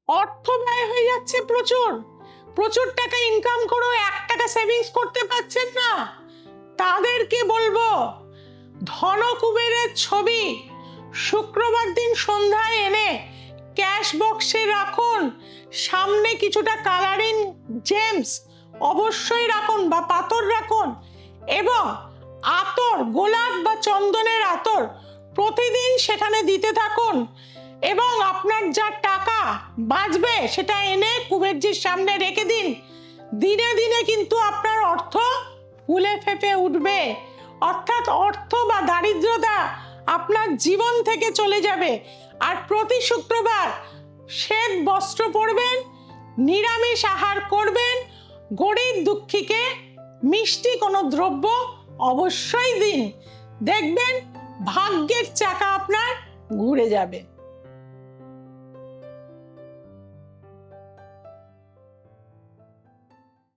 অর্থ ব্যয় হয়ে যাচ্ছে প্রচুর, প্রচুর টাকা ইনকাম করেও 1 টাকা সেভিংস করতে পারছেন না, তাদেরকে বলবো ধন কুবেরের ছবি শুক্রবার দিন সন্ধ্যায় এনে ক্যাশ বক্সে রাখুন। সামনে কিছুটা কালারিং জেমস অবশ্যই রাখুন বা পাথর রাখুন, এবং আতর, গোলাপ বা চন্দনের আতর প্রতিদিন সেখানে দিতে থাকুন, এবং আপনার যা টাকা বাঁচবে সেটা এনে কুবেরজির সামনে রেখে দিন। দিনে দিনে কিন্তু আপনার অর্থ ফুলে ফেঁপে উঠবে, অর্থাৎ অর্থ বা দারিদ্রতা আপনার জীবন থেকে চলে যাবে। আর প্রতি শুক্রবার শ্বেত বস্ত্র পরবেন, নিরামিষ আহার করবেন, গরিব দুঃখীকে মিষ্টি কোনো দ্রব্য অবশ্যই দিন, দেখবেন ভাগ্যের চাকা আপনার ঘুরে যাবে।